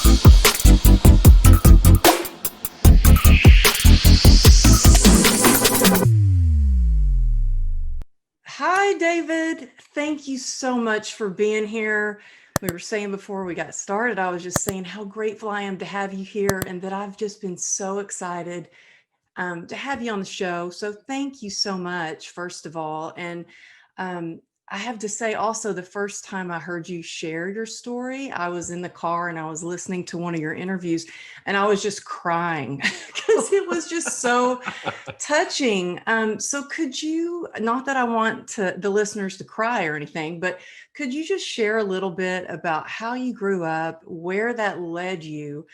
Hi, David. Thank you so much for being here. We were saying before we got started, I was just saying how grateful I am to have you here and that I've just been so excited to have you on the show. So thank you so much, first of all. And um, I have to say also, the first time I heard you share your story, I was in the car and I was listening to one of your interviews and I was just crying because it was just so touching. So could you, not that I want the listeners to cry or anything, but could you just share a little bit about how you grew up, where that led you,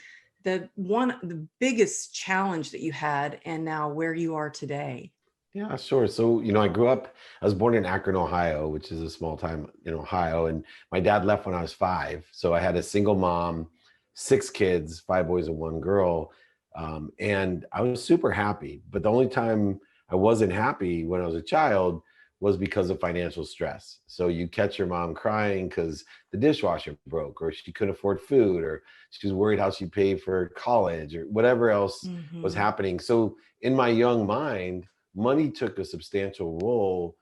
the biggest challenge that you had, and now where you are today? Yeah, sure. So, I was born in Akron, Ohio, which is a small town in Ohio. And my dad left when I was 5. So I had a single mom, 6 kids, 5 boys and 1 girl. And I was super happy. But the only time I wasn't happy when I was a child was because of financial stress. So you catch your mom crying because the dishwasher broke, or she couldn't afford food, or she was worried how she'd pay for college, or whatever else was Mm-hmm. happening. So in my young mind, money took a substantial role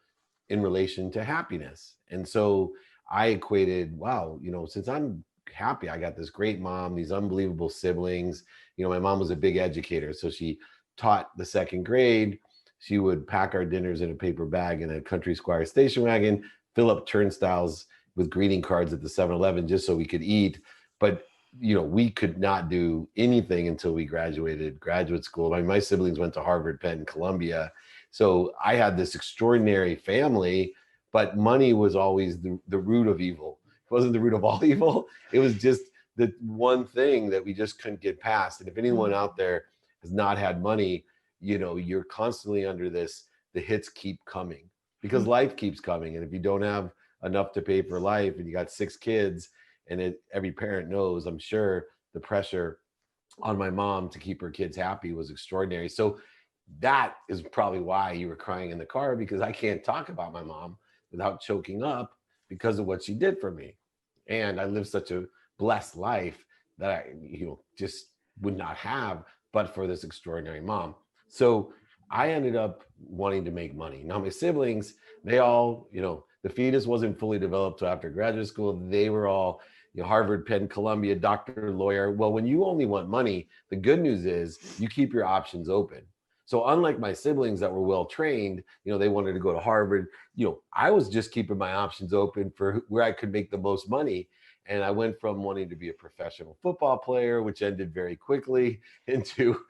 in relation to happiness. And so I equated, wow, since I'm happy, I got this great mom, these unbelievable siblings. My mom was a big educator. So she taught the 2nd grade. She would pack our dinners in a paper bag in a Country Squire station wagon, fill up turnstiles with greeting cards at the 7-Eleven just so we could eat. But we could not do anything until we graduated graduate school. My siblings went to Harvard, Penn, Columbia. So I had this extraordinary family, but money was always the root of evil. It wasn't the root of all evil. It was just the one thing that we just couldn't get past. And if anyone out there has not had money, you're constantly under this, the hits keep coming because life keeps coming. And if you don't have enough to pay for life and you got 6 kids, and every parent knows, I'm sure, the pressure on my mom to keep her kids happy was extraordinary. So that is probably why you were crying in the car, because I can't talk about my mom without choking up because of what she did for me. And I lived such a blessed life that I, just would not have but for this extraordinary mom. So I ended up wanting to make money. Now my siblings, they all, the fetus wasn't fully developed till after graduate school. They were all, Harvard, Penn, Columbia, doctor, lawyer. Well, when you only want money, the good news is you keep your options open. So unlike my siblings that were well trained, they wanted to go to Harvard, I was just keeping my options open for where I could make the most money. And I went from wanting to be a professional football player, which ended very quickly, into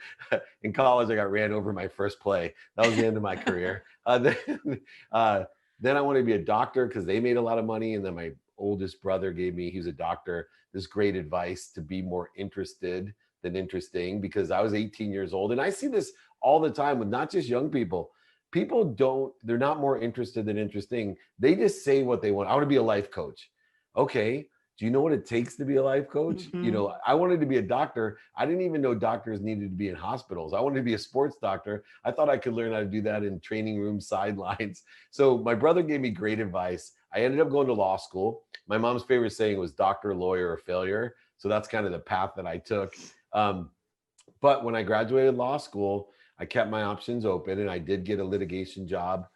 in college, I got ran over my first play. That was the end of my career. Then I wanted to be a doctor because they made a lot of money. And then my oldest brother gave me, he was a doctor, this great advice to be more interested than interesting, because I was 18 years old. And I see this all the time with not just young people. They're not more interested than interesting. They just say what they want. I want to be a life coach. Okay. Do you know what it takes to be a life coach? Mm-hmm. I wanted to be a doctor. I didn't even know doctors needed to be in hospitals. I wanted to be a sports doctor. I thought I could learn how to do that in training rooms, sidelines. So my brother gave me great advice. I ended up going to law school. My mom's favorite saying was doctor, lawyer, or failure. So that's kind of the path that I took. But when I graduated law school, I kept my options open, and I did get a litigation job,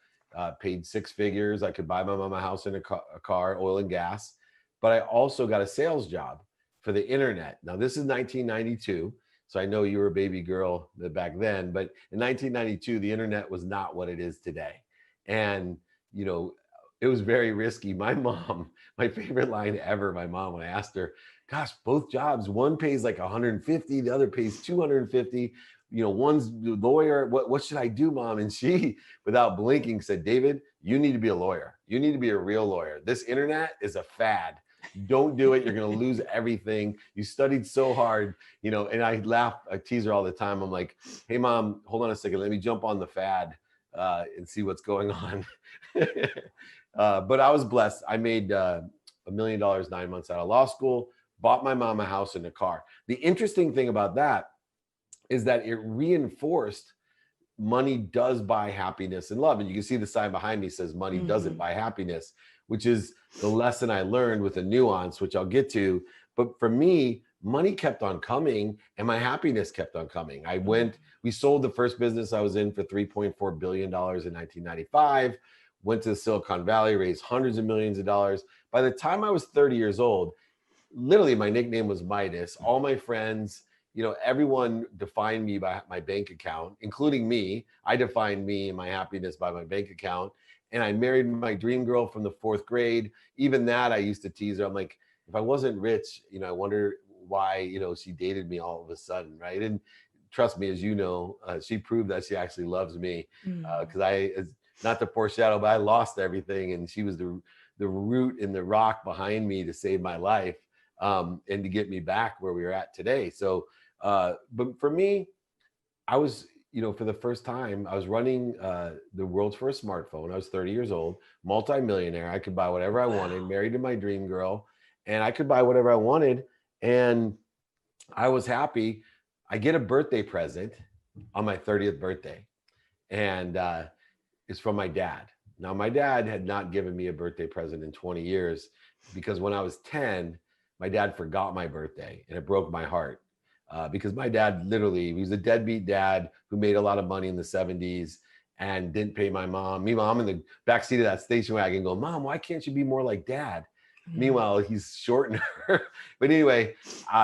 paid 6 figures. I could buy my mom a house and a car, oil and gas. But I also got a sales job for the internet. Now, this is 1992. So I know you were a baby girl back then, but in 1992, the internet was not what it is today. And, it was very risky. My mom, my favorite line ever, my mom, when I asked her, gosh, both jobs, one pays like 150, the other pays 250, one's lawyer. What should I do, mom? And she, without blinking, said, David, you need to be a lawyer. You need to be a real lawyer. This internet is a fad. Don't do it. You're going to lose everything. You studied so hard, and I laugh, I tease her all the time. I'm like, hey, mom, hold on a second. Let me jump on the fad and see what's going on. But I was blessed. I made $1 million 9 months out of law school, bought my mom a house and a car. The interesting thing about that is that it reinforced money does buy happiness and love. And you can see the sign behind me says money doesn't buy happiness, which is the lesson I learned with a nuance, which I'll get to. But for me, money kept on coming and my happiness kept on coming. We sold the first business I was in for $3.4 billion in 1995, went to Silicon Valley, raised hundreds of millions of dollars. By the time I was 30 years old, literally my nickname was Midas. All my friends, everyone defined me by my bank account, including me. I defined me and my happiness by my bank account. And I married my dream girl from the 4th grade. Even that, I used to tease her. I'm like, if I wasn't rich, I wonder why, she dated me all of a sudden, right? And trust me, as you know, she proved that she actually loves me, because not to foreshadow, but I lost everything, and she was the root and the rock behind me to save my life, and to get me back where we were at today. So, but for me, I was, for the first time, I was running the world's first smartphone. I was 30 years old, multimillionaire. I could buy whatever I wanted, married to my dream girl, and I could buy whatever I wanted. And I was happy. I get a birthday present on my 30th birthday, and it's from my dad. Now, my dad had not given me a birthday present in 20 years because when I was 10, my dad forgot my birthday, and it broke my heart. Because my dad he was a deadbeat dad who made a lot of money in the 70s and didn't pay my mom. Meanwhile, I'm in the backseat of that station wagon going, Mom, why can't you be more like Dad? Meanwhile, he's shorting her. But anyway,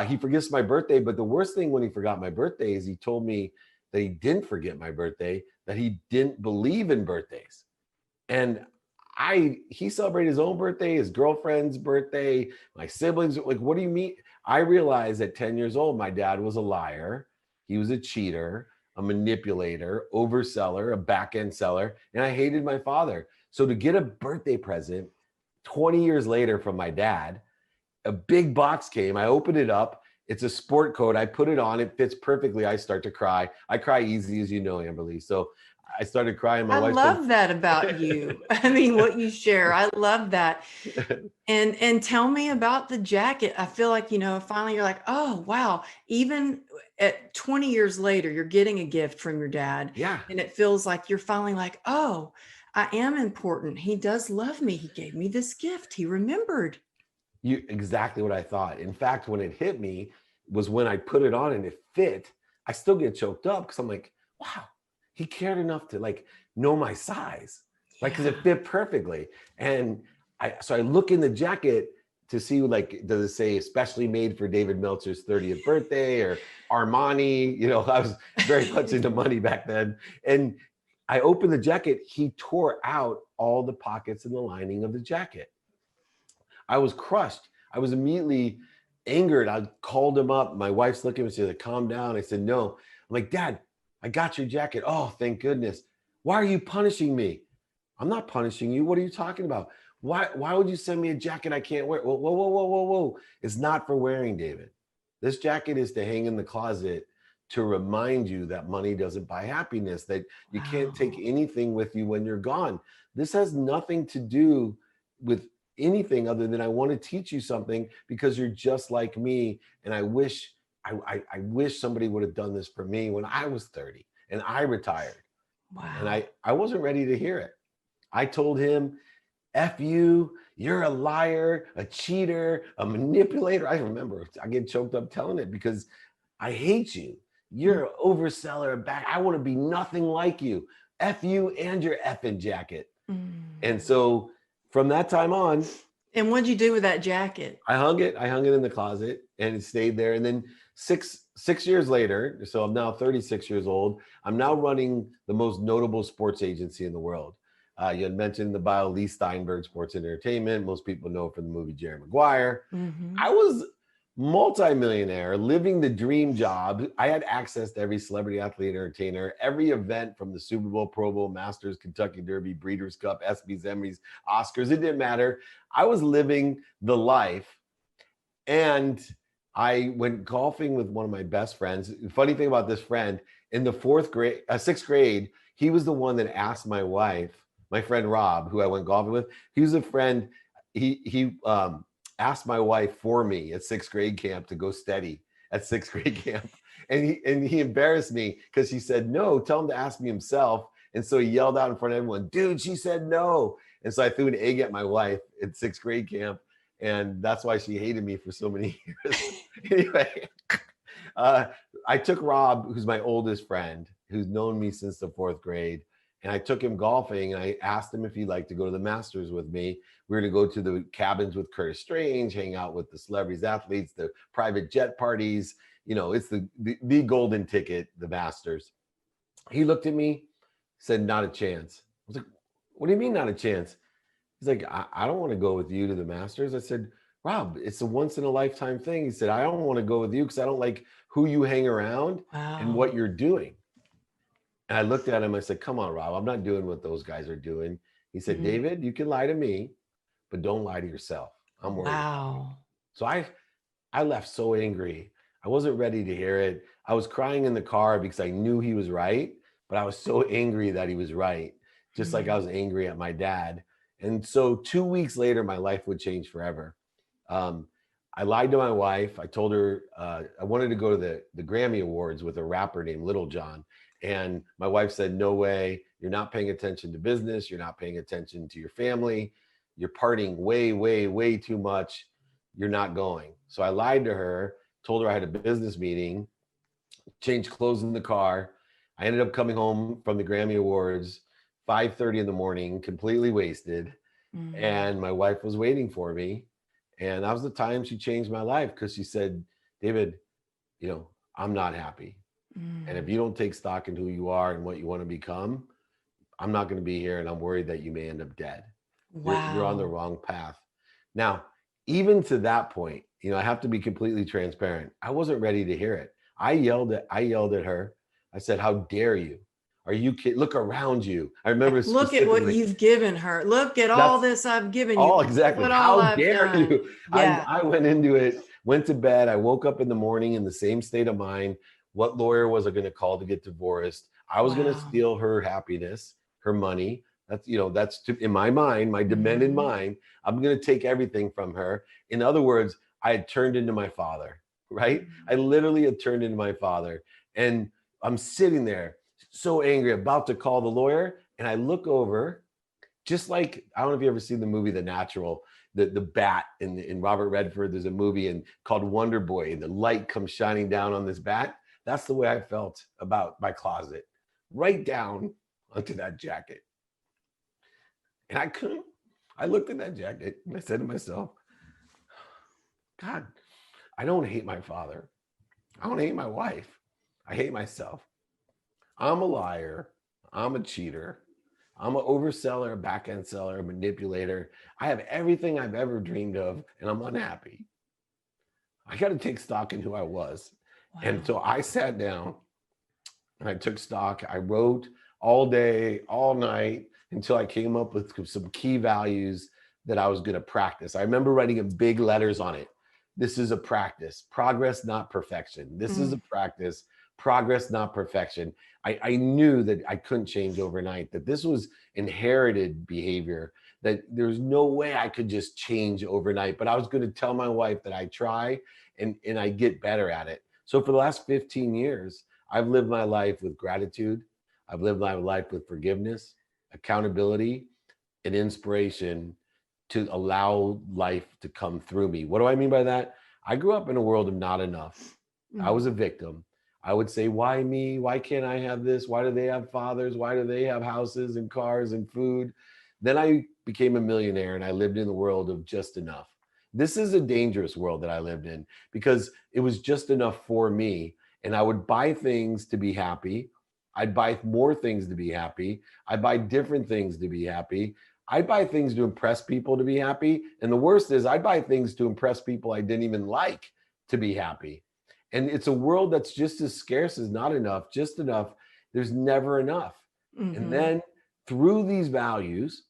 he forgets my birthday. But the worst thing when he forgot my birthday is he told me that he didn't forget my birthday, that he didn't believe in birthdays. And he celebrated his own birthday, his girlfriend's birthday, my siblings. Like, what do you mean? I realized at 10 years old, my dad was a liar. He was a cheater, a manipulator, overseller, a back-end seller, and I hated my father. So to get a birthday present 20 years later from my dad, a big box came. I opened it up. It's a sport coat. I put it on. It fits perfectly. I start to cry. I cry easy, as you know, Amberly. So I started crying. My I wife love that about you. I mean, what you share, I love that. And tell me about the jacket. I feel like, finally you're like, oh, wow. Even at 20 years later, you're getting a gift from your dad. Yeah. And it feels like you're finally like, oh, I am important. He does love me. He gave me this gift. He remembered. Exactly what I thought. In fact, when it hit me was when I put it on and it fit. I still get choked up because I'm like, wow, he cared enough to know my size, because it fit perfectly. And so I look in the jacket to see, does it say especially made for David Meltzer's 30th birthday or Armani? I was very much into money back then. And I opened the jacket. He tore out all the pockets in the lining of the jacket. I was crushed. I was immediately angered. I called him up. My wife's looking at me and said, calm down. I said, no. I'm like, Dad, I got your jacket. Oh, thank goodness. Why are you punishing me? I'm not punishing you. What are you talking about? Why would you send me a jacket I can't wear? Whoa, whoa, whoa, whoa, whoa, whoa. It's not for wearing, David. This jacket is to hang in the closet to remind you that money doesn't buy happiness, that you can't take anything with you when you're gone. This has nothing to do with anything other than I want to teach you something because you're just like me. And I wish somebody would have done this for me when I was 30 and I retired. Wow. And I wasn't ready to hear it. I told him, F you, you're a liar, a cheater, a manipulator. I remember I get choked up telling it because I hate you. You're an overseller, a back. I want to be nothing like you. F you and your effing jacket. And so from that time on. And what'd you do with that jacket? I hung it in the closet and it stayed there. And then six years later, so I'm now 36 years old, I'm now running the most notable sports agency in the world. You had mentioned in the bio, Leigh Steinberg Sports Entertainment. Most people know from the movie Jerry Maguire. I was multimillionaire, living the dream job. I had access to every celebrity, athlete, entertainer, every event from the Super Bowl, Pro Bowl, Masters, Kentucky Derby, Breeders' Cup, ESPYs, Emmys, Oscars. It didn't matter. I was living the life. And I went golfing with one of my best friends. The funny thing about this friend, in the sixth grade, he was the one that asked my wife, my friend Rob, who I went golfing with. He was a friend. He asked my wife for me at sixth grade camp to go steady at sixth grade camp. And he embarrassed me because he said, no, tell him to ask me himself. And so he yelled out in front of everyone, dude, she said no. And so I threw an egg at my wife at sixth grade camp. And that's why she hated me for so many years. Anyway, uh, I took Rob, who's my oldest friend, who's known me since the 4th grade, and I took him golfing. And I asked him if he'd like to go to the Masters with me. We were to go to the cabins with Curtis Strange, hang out with the celebrities, athletes, the private jet parties. It's the golden ticket, the Masters. He looked at me, said, "Not a chance." I was like, "What do you mean, not a chance?" He's like, I don't want to go with you to the Masters." I said, "Rob, it's a once in a lifetime thing." He said, "I don't want to go with you because I don't like who you hang around and Wow. what you're doing." And I looked at him. I said, "Come on, Rob, I'm not doing what those guys are doing." He said, Mhm. "David, you can lie to me, but don't lie to yourself. I'm worried about you." Wow. So I left so angry. I wasn't ready to hear it. I was crying in the car because I knew he was right, but I was so angry that he was right, just like I Mm. was angry at my dad. And so 2 weeks later, my life would change forever. Um, I lied to my wife. I told her I wanted to go to the Grammy Awards with a rapper named Little John. And my wife said, "No way. You're not paying attention to business. You're not paying attention to your family. You're partying way, way, way too much. You're not going." So I lied to her, told her I had a business meeting, changed clothes in the car. I ended up coming home from the Grammy Awards 5:30 in the morning, completely wasted. Mm. And my wife was waiting for me. And that was the time she changed my life because she said, "David, I'm not happy. And if Mm. you don't take stock in who you are and what you want to become, I'm not going to be here. And I'm worried that you may end up dead. You're on the Wow. wrong path." Now, even to that point, I have to be completely transparent. I wasn't ready to hear it. I yelled at her. I said, "How dare you? Are you kidding? Look around you." I remember Look at what specifically. you've given her. Look at all That's this I've given you. all Look exactly. what all How I've dare done. you? I Yeah. I went into it, went to bed. I woke up in the morning in the same state of mind. What lawyer was I going to call to get divorced? I was going to Wow. steal her happis, her money. In my mind, my demented Mhm. mind. I'm going to take everything from her. In other words, I had turned into my father, right? Mm. I literally had turned into my father. And I'm sitting there so angry, about to call the lawyer. And I look over, just like, I don't know if you ever seen the movie The Natural, the bat in Robert Redford. There's a movie called Wonder Boy, and the light comes shining down on this bat. That's the way I felt about my closet, right down onto that jacket. And I couldn't. I looked at that jacket and I said to myself, "God, I don't hate my father. I don't hate my wife. I hate myself. I'm a liar. I'm a cheater. I'm an overseller, a back end seller, a manipulator. I have everything I've ever dreamed of, and I'm unhappy. I got to take stock in who I was." And Wow. so I sat down and I took stock. I wrote all day, all night until I came up with some key values that I was going to practice. I remember writing in big letters on it. This is a practice, progress, not perfection. This is a Mm. practice, progress, not perfection. I knew that I couldn't change overnight, that this was inherited behavior, that there's no way I could just change overnight. But I was going to tell my wife that I try and I get better at it. So for the last 15 years, I've lived my life with gratitude. I've lived my life with forgiveness, accountability, and inspiration to allow life to come through me. What do I mean by that? I grew up in a world of not enough. I was a Mm. victim. I would say, "Why me? Why can't I have this? Why do they have fathers? Why do they have houses and cars and food?" Then I became a millionaire and I lived in the world of just enough. This is a dangerous world that I lived in because it was just enough for me. And I would buy things to be happy. I'd buy more things to be happy. I'd buy different things to be happy. I'd buy things to impress people to be happy. And the worst is, I'd buy things to impress people I didn't even like to be happy. And it's a world that's just as scarce as not enough, just enough. There's never enough. And Mhm. then through these values,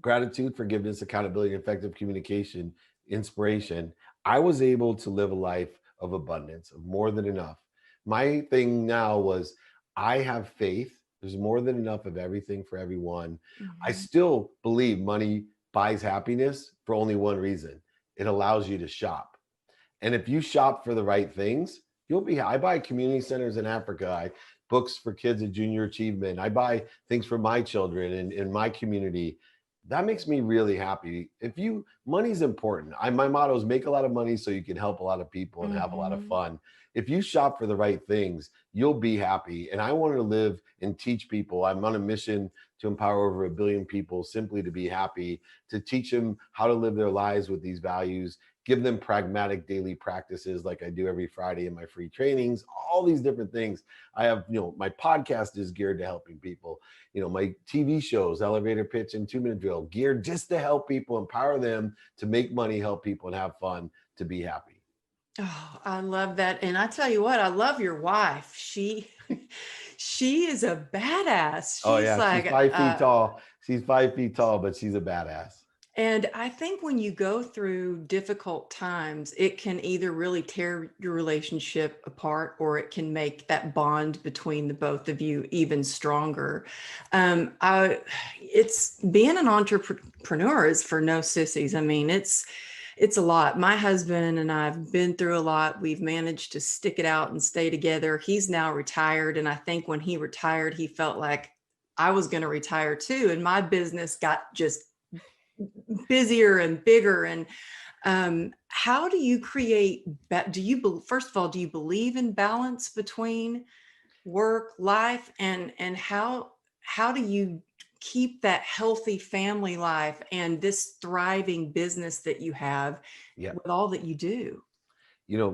gratitude, forgiveness, accountability, effective communication, inspiration, I was able to live a life of abundance, of more than enough. My thing now was, I have faith. There's more than enough of everything for everyone. I Mhm. still believe money buys happiness for only one reason: it allows you to shop. And if you shop for the right things, you'll be. I buy community centers in Africa. Books for kids at junior achievement. I buy things for my children in my community. that makes me really happy. Money's important. My motto is make a lot of money so you can help a lot of people and have a lot of Mhm. fun. If you shop for the right things, you'll be happy. And I want to live and teach people. I'm on a mission to empower over 1 billion people simply to be happy, to teach them how to live their lives with these values, give them pragmatic daily practices like I do every Friday in my free trainings, all these different things. I have, my podcast is geared to helping people. My TV shows, Elevator Pitch and 2 Minute Drill, geared just to help people, empower them to make money, help people, and have fun, to be happy. Oh, I love that. And I tell you what, I love your wife. She is a badass. Oh She's yeah, she's like, 5 feet tall. She's 5 feet tall, but she's a badass. and I think when you go through difficult times, it can either really tear your relationship apart or it can make that bond between the both of you even stronger. It's being an entrepreneur is for no sissies. I mean, it's a lot. My husband and I have been through a lot. We've managed to stick it out and stay together. He's now retired. And I think when he retired, he felt like I was going to retire too. And my business got just busier and bigger. And how do you create, first of all, do you believe in balance between work, life, and how do you keep that healthy family life and this thriving business that you have Yeah. with all that you do?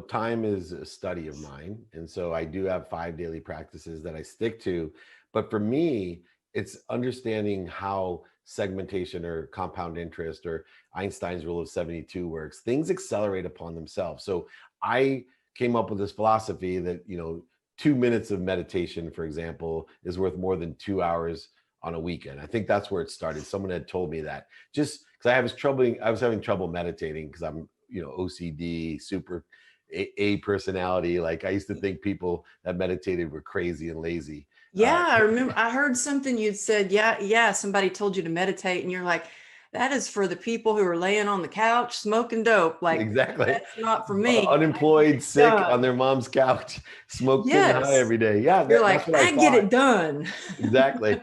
Time is a study of mine. And so I do have 5 daily practices that I stick to. But for me, it's understanding how segmentation or compound interest or Einstein's rule of 72 works. Things accelerate upon themselves. So I came up with this philosophy that, 2 minutes of meditation, for example, is worth more than 2 hours on a weekend. I think that's where it started. Someone had told me that, just because I was having trouble meditating because I'm, OCD, super A personality. Like I used to think people that meditated were crazy and lazy. Yeah, I remember I heard something you'd said, yeah, somebody told you to meditate and you're like, that is for the people who are laying on the couch smoking dope. Like, Exactly. that's not for me. I get Unemployed, it sick on done. their mom's couch, smoke getting high Yes. every day. Yeah, You're that's like, what I I get thought. it done. Exactly.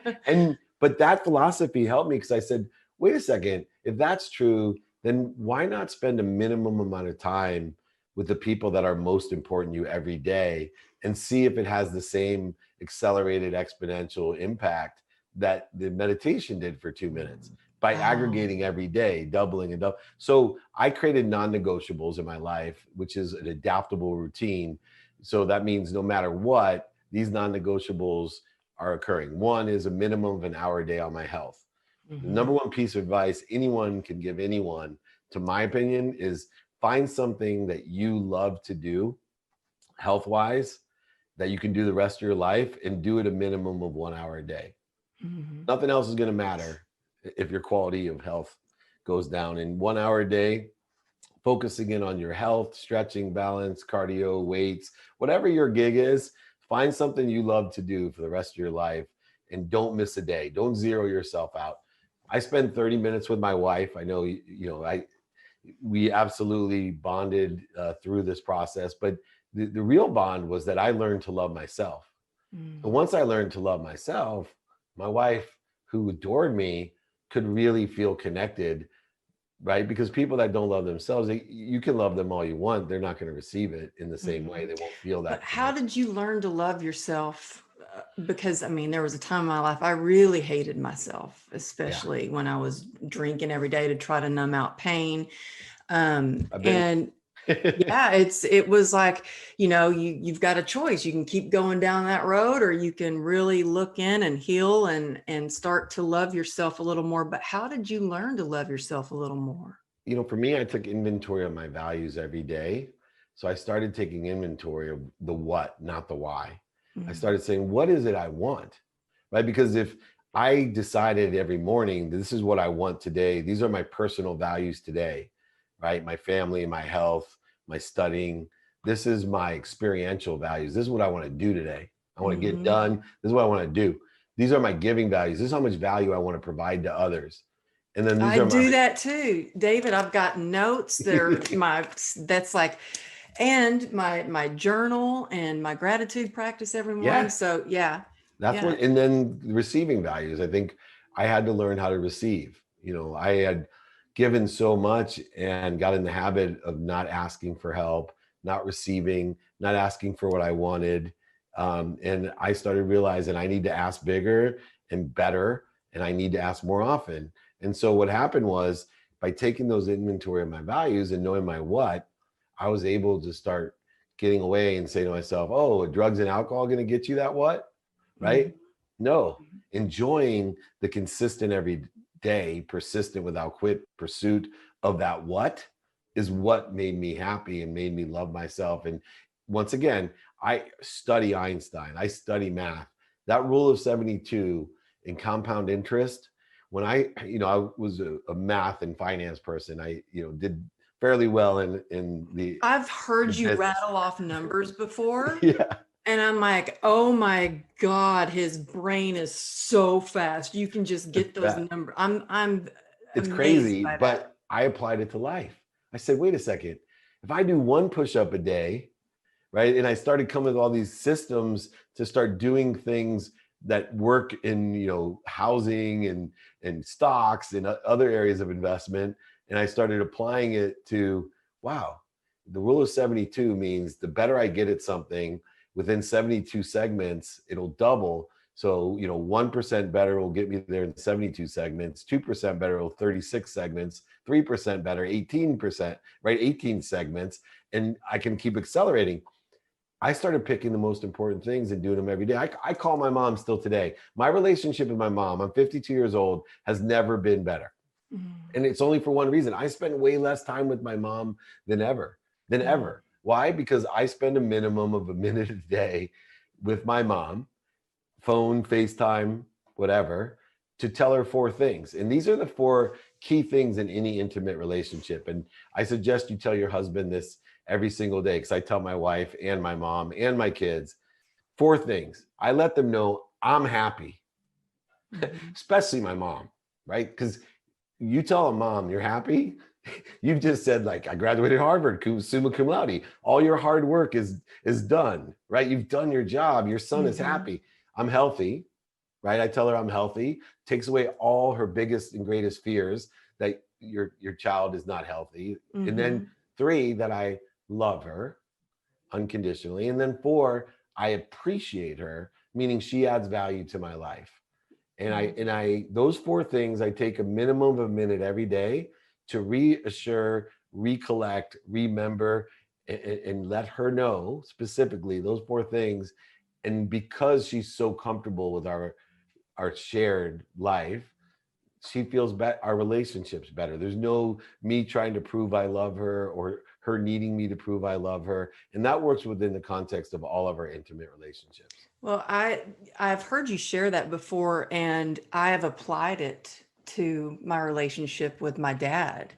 But that philosophy helped me because I said, wait a second, if that's true, then why not spend a minimum amount of time with the people that are most important to you every day and see if it has the same accelerated exponential impact that the meditation did for 2 minutes by Oh. aggregating every day, doubling and double. So I created non-negotiables in my life, which is an adaptable routine. So that means no matter what, these non-negotiables are occurring. One is a minimum of an hour a day on my health. The number Mhm. one piece of advice anyone can give anyone, to my opinion, is find something that you love to do health wise that you can do the rest of your life and do it a minimum of 1 hour a day. Mhm. Nothing else is going to matter if your quality of health goes down. In 1 hour a day, focusing in on your health, stretching, balance, cardio, weights, whatever your gig is, find something you love to do for the rest of your life and don't miss a day. Don't zero yourself out. I spend 30 minutes with my wife. I know, we absolutely bonded through this process, but the real bond was that I learned to love myself. And Mm. once I learned to love myself, my wife, who adored me, could really feel connected, right? Because people that don't love themselves, you can love them all you want. They're not going to receive it in the same way. Mhm. They won't feel But that how connection. did you learn to love yourself? Because I mean, there was a time in my life I really hated myself, Yeah. especially when I was drinking every day to try to numb out pain. I've been, And yeah, it was like, you've got a choice. You can keep going down that road, or you can really look in and heal and start to love yourself a little more. But how did you learn to love yourself a little more? for me, I took inventory of my values every day. So I started taking inventory of the what, not the why. I Mm. started saying, what is it I want? Right? Because if I decided every morning, this is what I want today, these are my personal values today, right? My family, my health, my studying. This is my experiential values. This is what I want to do today. I want to get Mhm. done. This is what I want to do. These are my giving values. This is how much value I want to provide to others. And then these I are my, do that too, David. I've got notes that are that's like, and my journal and my gratitude practice every morning. yeah, So yeah, that's yeah. what, and then receiving values. I think I had to learn how to receive. I had given so much and got in the habit of not asking for help, not receiving, not asking for what I wanted. And I started realizing I need to ask bigger and better, and I need to ask more often. And so what happened was, by taking those inventory of my values and knowing my what, I was able to start getting away and say to myself, oh, are drugs and alcohol going to get you that what? Right? Mhm. No, enjoying the consistent every day, persistent without quit pursuit of that what is what made me happy and made me love myself. And once again, I study Einstein, I study math. That rule of 72 in compound interest, when I was a math and finance person, I did fairly well in I've the heard you business. rattle off numbers before, Yeah, and I'm like, oh my God, his brain is so fast. You can just get those that numbers. I'm it's amazed crazy, by that. but I applied it to life. I said, wait a second, if I do one push-up a day, right? And I started coming with all these systems to start doing things that work in, housing and stocks and other areas of investment. And I started applying it to, wow, the rule of 72 means the better I get at something within 72 segments, it'll double. So, 1% better will get me there in 72 segments, 2% better will 36 segments, 3% better, 18%, right? 18 segments. And I can keep accelerating. I started picking the most important things and doing them every day. I call my mom still today. My relationship with my mom, I'm 52 years old, has never been better. Mm, And it's only for one reason. I spend way less time with my mom than ever, than mm, ever. Why? Because I spend a minimum of a minute a day with my mom, phone, FaceTime, whatever, to tell her four things. And these are the four key things in any intimate relationship. And I suggest you tell your husband this every single day, because I tell my wife and my mom and my kids four things. I let them know I'm happy, mhm. especially my mom, right? Because you tell a mom you're happy, you've just said, like, I graduated Harvard, summa cum laude. All your hard work is done, right? You've done your job. Your son is Mhm. happy. I'm healthy, right? I tell her I'm healthy, takes away all her biggest and greatest fears that your child is not healthy. And then Mhm. three, that I love her unconditionally. And then four, I appreciate her, meaning she adds value to my life. And I Mhm. and I those four things, I take a minimum of a minute every day to reassure, recollect, remember, and let her know specifically those four things. And because she's so comfortable with our shared life, she feels our relationships better. There's no me trying to prove I love her or her needing me to prove I love her. And that works within the context of all of our intimate relationships. Well, I've heard you share that before, and I have applied it to my relationship with my dad.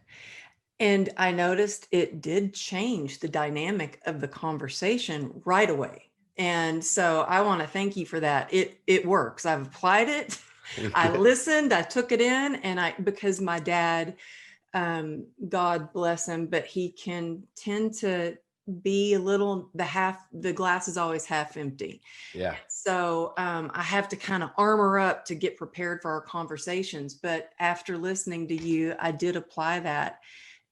And I noticed it did change the dynamic of the conversation right away. And so I want to thank you for that. It works. I've applied it. I listened, I took it in, and I because my dad, God bless him, but he can tend to be a little the glass is always half empty. Yeah. So I have to kind of armor up to get prepared for our conversations. But after listening to you, I did apply that,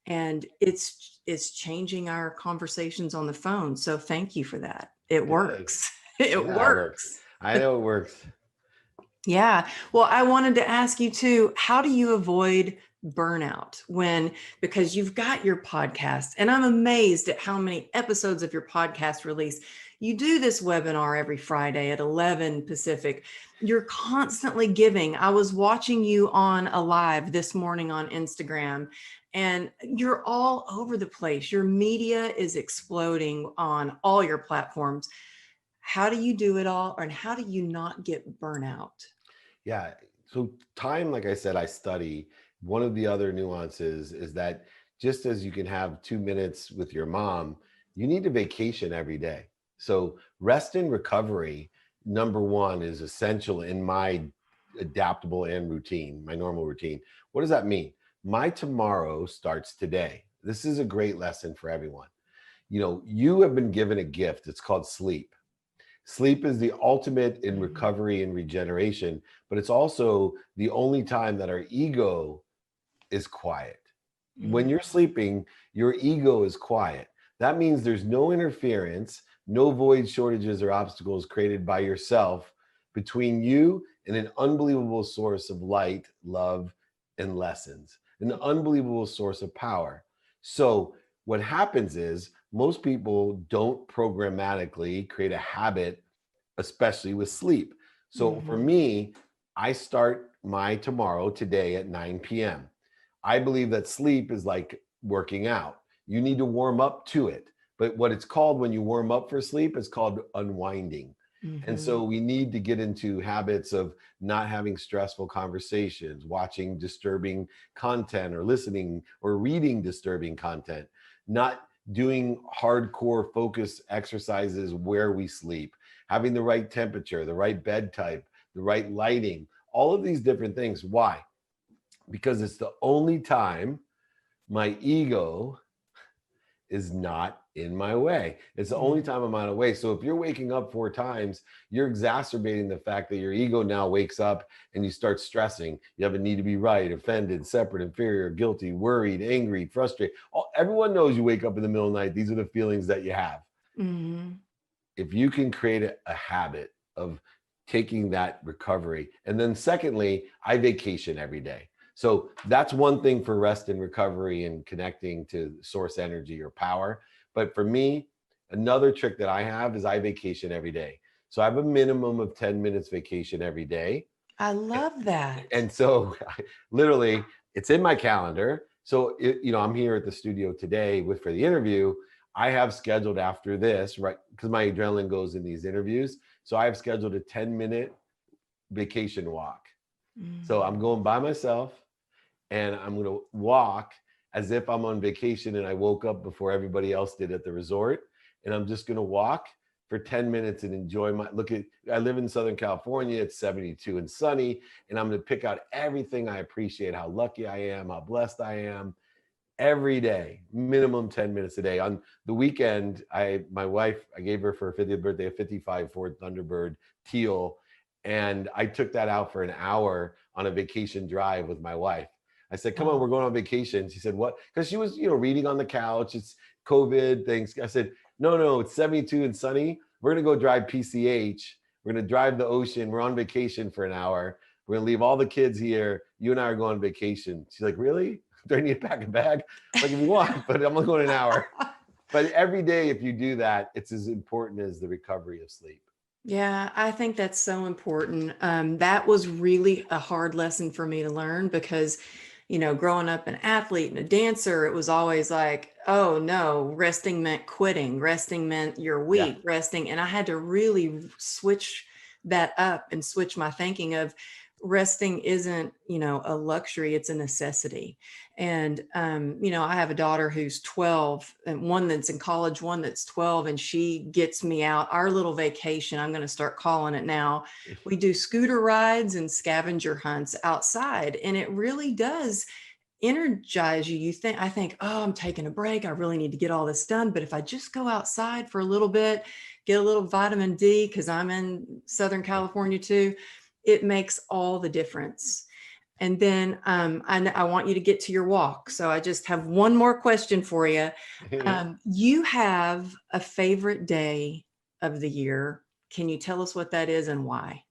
and it's changing our conversations on the phone. So thank you for that. It Good. works. It Yeah, it works. works. I know it works. Yeah. Well, I wanted to ask you too, how do you avoid burnout because you've got your podcast, and I'm amazed at how many episodes of your podcast release. You do this webinar every Friday at 11 Pacific. You're constantly giving. I was watching you on a live this morning on Instagram, and you're all over the place. Your media is exploding on all your platforms. How do you do it all, and how do you not get burnout? Yeah. So time, like I said, I study. One of the other nuances is that just as you can have 2 minutes with your mom, you need a vacation every day. So rest and recovery, number one, is essential in my adaptable and routine, my normal routine. What does that mean? My tomorrow starts today. This is a great lesson for everyone. You have been given a gift. It's called sleep. Sleep is the ultimate in Mhm. recovery and regeneration, but it's also the only time that our ego is quiet. When Mm. you're sleeping, your ego is quiet. That means there's no interference, no void, shortages, or obstacles created by yourself between you and an unbelievable source of light, love, and lessons, an unbelievable source of power. So, what happens is most people don't programmatically create a habit, especially with sleep. So, for Mhm. me, I start my tomorrow today at 9 p.m. I believe that sleep is like working out. You need to warm up to it. But what it's called when you warm up for sleep is called unwinding. And Mhm. so we need to get into habits of not having stressful conversations, watching disturbing content, or listening or reading disturbing content, not doing hardcore focus exercises where we sleep, having the right temperature, the right bed type, the right lighting, all of these different things. Why? Because it's the only time my ego is not in my way. It's the only Mm. time I'm out of way. So if you're waking up 4 times, you're exacerbating the fact that your ego now wakes up and you start stressing. You have a need to be right, offended, separate, inferior, guilty, worried, angry, frustrated. Everyone knows you wake up in the middle of the night. These are the feelings that you have. Mhm. If you can create a habit of taking that recovery. And then secondly, I vacation every day. So that's one thing for rest and recovery and connecting to source energy or power. But for me, another trick that I have is I vacation every day. So I have a minimum of 10 minutes vacation every day. I love that. And so literally it's in my calendar. So I'm here at the studio today for the interview. I have scheduled after this, right? Because my adrenaline goes in these interviews. So I have scheduled a 10-minute vacation walk. So I'm Mm. going by myself and I'm going to walk as if I'm on vacation and I woke up before everybody else did at the resort. And I'm just going to walk for 10 minutes and enjoy I live in Southern California. It's 72 and sunny. And I'm going to pick out everything I appreciate, how lucky I am, how blessed I am every day, minimum 10 minutes a day. On the weekend, my wife, I gave her for her 50th birthday a 55 Ford Thunderbird teal. And I took that out for an hour on a vacation drive with my wife. I said, come on, Wow. we're going on vacation. She said, what? Because she was, reading on the couch. It's COVID things. I said, no, it's 72 and sunny. We're going to go drive PCH. We're going to drive the ocean. We're on vacation for an hour. We're going to leave all the kids here. You and I are going on vacation. She's like, really? Do I need to pack a bag? Like, if you want, but I'm only going an hour. But every day, if you do that, it's as important as the recovery of sleep. Yeah, I think that's so important. That was really a hard lesson for me to learn because, growing up an athlete and a dancer, it was always like, oh no, resting meant quitting, resting meant you're Yeah. weak, resting. And I had to really switch that up and switch my thinking of resting isn't, a luxury, it's a necessity. And, I have a daughter who's 12 and one that's in college, one that's 12, and she gets me out. Our little vacation, I'm going to start calling it now. We do scooter rides and scavenger hunts outside, and it really does energize you. I think, oh, I'm taking a break. I really need to get all this done. But if I just go outside for a little bit, get a little vitamin D, because I'm in Southern California too, it makes all the difference. And then I want you to get to your walk. So I just have one more question for you. You have a favorite day of the year. Can you tell us what that is and why?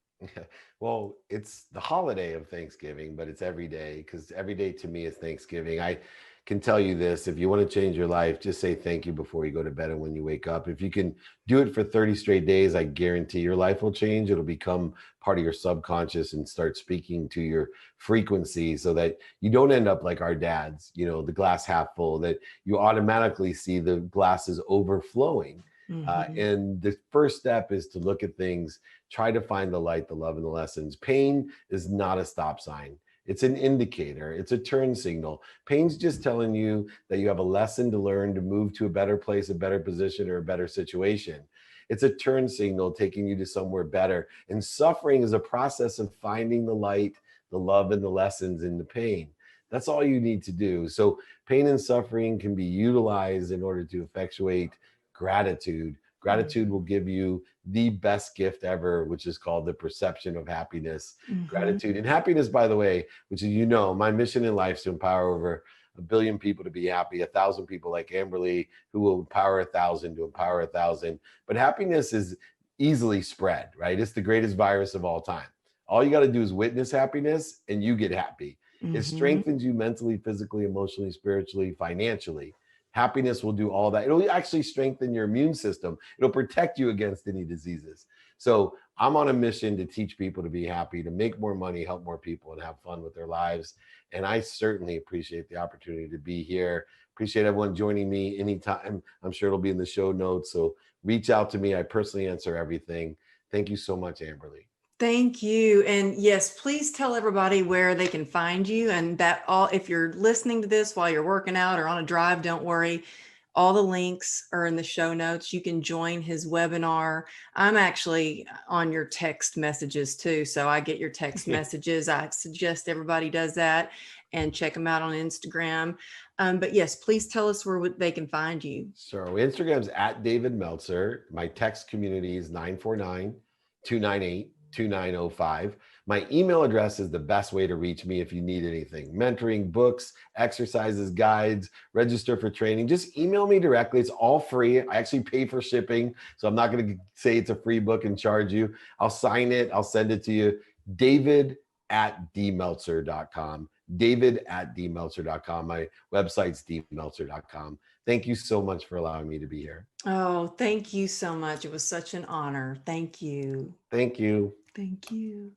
Well, it's the holiday of Thanksgiving, but it's every day because every day to me is Thanksgiving. I can tell you this, if you want to change your life, just say thank you before you go to bed and when you wake up. If you can do it for 30 straight days, I guarantee your life will change. It'll become part of your subconscious and start speaking to your frequency so that you don't end up like our dads, the glass half full, that you automatically see the glass is overflowing. Hmm. And the first step is to look at things, try to find the light, the love, and the lessons. Pain is not a stop sign. It's an indicator. It's a turn signal. Pain's just telling you that you have a lesson to learn to move to a better place, a better position, or a better situation. It's a turn signal taking you to somewhere better. And suffering is a process of finding the light, the love, and the lessons in the pain. That's all you need to do. So pain and suffering can be utilized in order to effectuate gratitude Gratitude will give you the best gift ever, which is called the perception of happiness. Mm-hmm. Gratitude and happiness, by the way, which is, my mission in life is to empower over 1 billion people to be happy, 1,000 people like Amberly who will empower 1,000 to empower 1,000. But happiness is easily spread, right? It's the greatest virus of all time. All you got to do is witness happiness and you get happy. It Mm-hmm. strengthens you mentally, physically, emotionally, spiritually, financially. Happiness will do all that. It'll actually strengthen your immune system. It'll protect you against any diseases. So I'm on a mission to teach people to be happy, to make more money, help more people, and have fun with their lives. And I certainly appreciate the opportunity to be here. Appreciate everyone joining me anytime. I'm sure it'll be in the show notes. So reach out to me. I personally answer everything. Thank you so much, Amberly. Thank you. And yes, please tell everybody where they can find you. And that all, if you're listening to this while you're working out or on a drive, don't worry. All the links are in the show notes. You can join his webinar. I'm actually on your text messages too. So I get your text messages. I suggest everybody does that and check them out on Instagram. But yes, please tell us where they can find you. So Instagram's at David Meltzer. My text community is 949-298-2905. My email address is the best way to reach me if you need anything. Mentoring, books, exercises, guides, register for training. Just email me directly. It's all free. I actually pay for shipping, so I'm not going to say it's a free book and charge you. I'll sign it. I'll send it to you. David@dmeltzer.com. David@dmeltzer.com. My website's dmeltzer.com. Thank you so much for allowing me to be here. Oh, thank you so much. It was such an honor. Thank you. Thank you. Thank you.